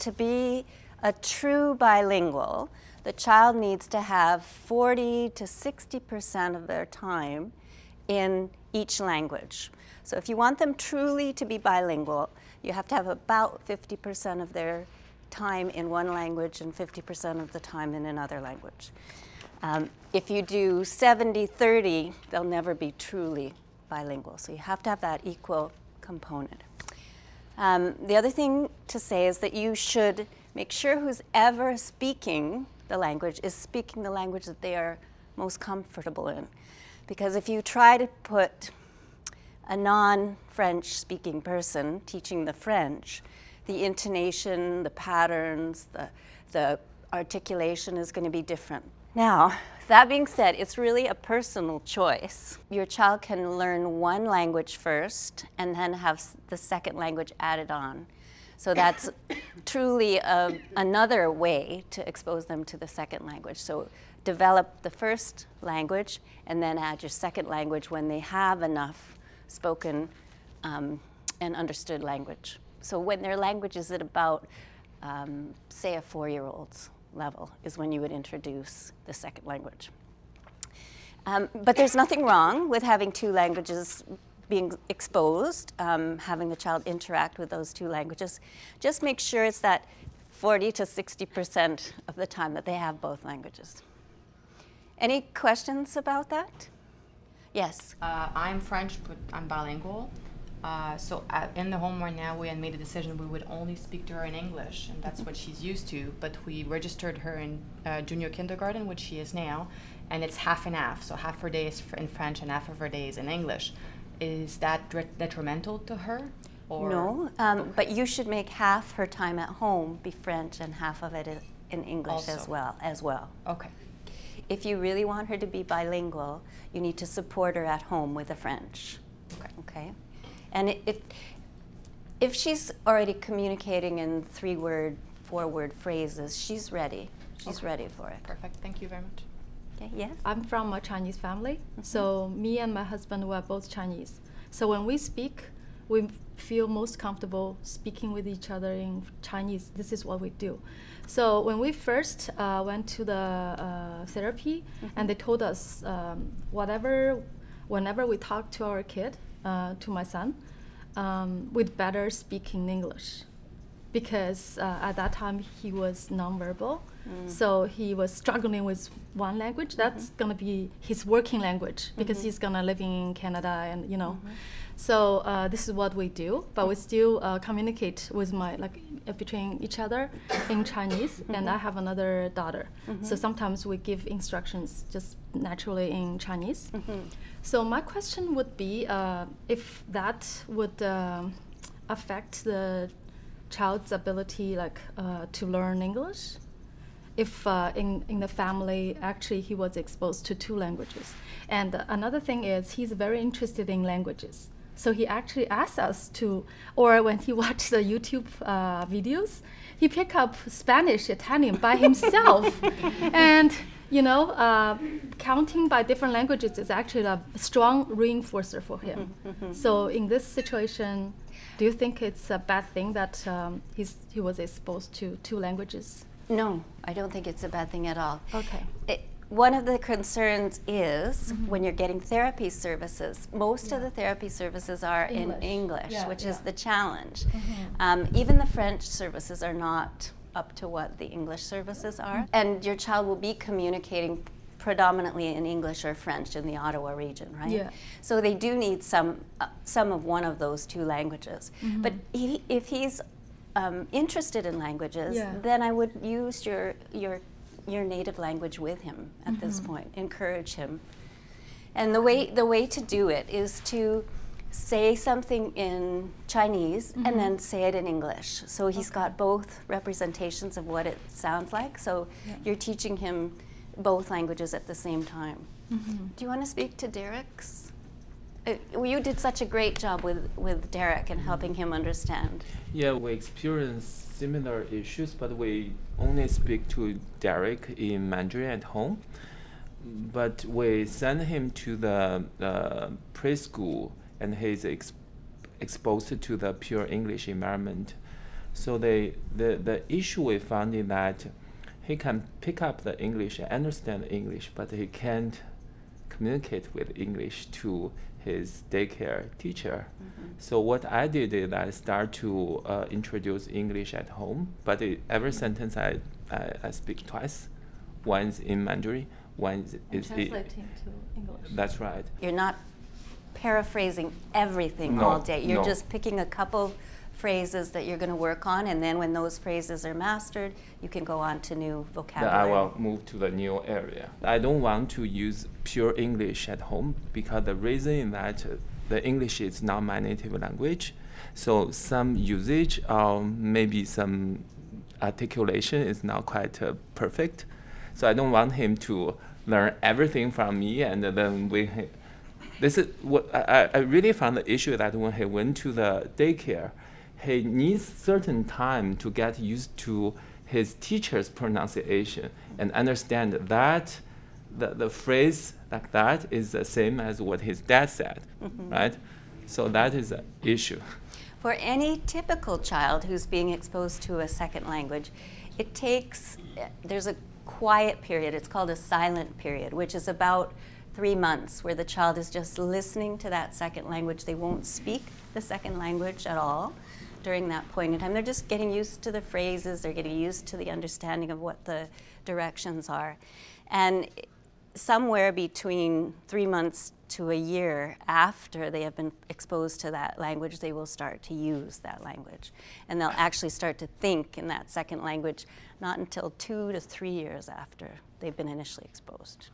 to be a true bilingual, the child needs to have 40 to 60% of their time in each language. So if you want them truly to be bilingual, you have to have about 50% of their time in one language and 50% of the time in another language. If you do 70-30, they'll never be truly bilingual. So you have to have that equal component. The other thing to say is that you should make sure who's ever speaking the language is speaking the language that they are most comfortable in. Because if you try to put a non-French speaking person teaching the French, the intonation, the patterns, the articulation is going to be different. Now, that being said, it's really a personal choice. Your child can learn one language first and then have the second language added on. So that's truly another way to expose them to the second language. So develop the first language and then add your second language when they have enough spoken and understood language. So when their language is at about, say, a 4-year-old's level is when you would introduce the second language. But there's nothing wrong with having two languages being exposed, having the child interact with those two languages. Just make sure it's that 40 to 60% of the time that they have both languages. Any questions about that? Yes? I'm French, but I'm bilingual. So in the home right now, we had made a decision we would only speak to her in English, and that's what she's used to. But we registered her in junior kindergarten, which she is now, and it's half and half. So half her day is in French and half of her day is in English. Is that detrimental to her? Or? No, Okay. but you should make half her time at home be French and half of it in English Also. as well. Okay. If you really want her to be bilingual, you need to support her at home with the French. Okay. Okay? And if she's already communicating in 3-word, 4-word phrases, she's ready. She's Okay. ready for it. Perfect. Thank you very much. Okay, yes? I'm from a Chinese family, so me and my husband were both Chinese. So when we speak, we feel most comfortable speaking with each other in Chinese. This is what we do. So when we first went to the therapy, and they told us whenever we talk to our kid, to my son, we'd better speak in English. Because at that time he was nonverbal, so he was struggling with one language. That's gonna be his working language because he's gonna live in Canada, and you know. So this is what we do, but we still communicate with between each other in Chinese. And I have another daughter, so sometimes we give instructions just naturally in Chinese. So my question would be if that would affect the child's ability to learn English, if in the family actually he was exposed to 2 languages. And another thing is he's very interested in languages. So he actually asked us to, or when he watched the YouTube videos, he picked up Spanish, Italian by himself. And you know, counting by different languages is actually a strong reinforcer for him. So in this situation, do you think it's a bad thing that he was exposed to 2 languages? No, I don't think it's a bad thing at all. Okay. One of the concerns is when you're getting therapy services, most of the therapy services are in English, which is the challenge. Even the French services are not up to what the English services are. And your child will be communicating predominantly in English or French in the Ottawa region, right? Yeah. So they do need some of one of those 2 languages. But if he's interested in languages, then I would use your native language with him at this point. Encourage him. And the way to do it is to say something in Chinese and then say it in English. So he's got both representations of what it sounds like. So you're teaching him both languages at the same time. Do you want to speak to Derek's? You did such a great job with Derek and helping him understand. Yeah, we experienced similar issues, but we only speak to Derek in Mandarin at home. But we send him to the preschool, and he's exposed to the pure English environment. So the issue we found is that he can pick up the English and understand English, but he can't communicate with English to his daycare teacher. So what I did is I start to introduce English at home, but every sentence I speak twice, once in Mandarin, once is translating to English. That's right. You're not paraphrasing everything No, all day. You're no. just picking a couple phrases that you're going to work on, and then when those phrases are mastered, you can go on to new Then vocabulary. I will move to the new area. I don't want to use pure English at home because the reason is that the English is not my native language. So some usage or maybe some articulation is not quite perfect. So I don't want him to learn everything from me, and then this is what I really found the issue that when he went to the daycare, he needs certain time to get used to his teacher's pronunciation and understand that the phrase like that is the same as what his dad said, right? So that is an issue. For any typical child who's being exposed to a second language, there's a quiet period. It's called a silent period, which is about 3 months, where the child is just listening to that second language. They won't speak the second language at all during that point in time. They're just getting used to the phrases. They're getting used to the understanding of what the directions are. And somewhere between 3 months to a year after they have been exposed to that language, they will start to use that language. And they'll actually start to think in that second language not until 2 to 3 years after they've been initially exposed.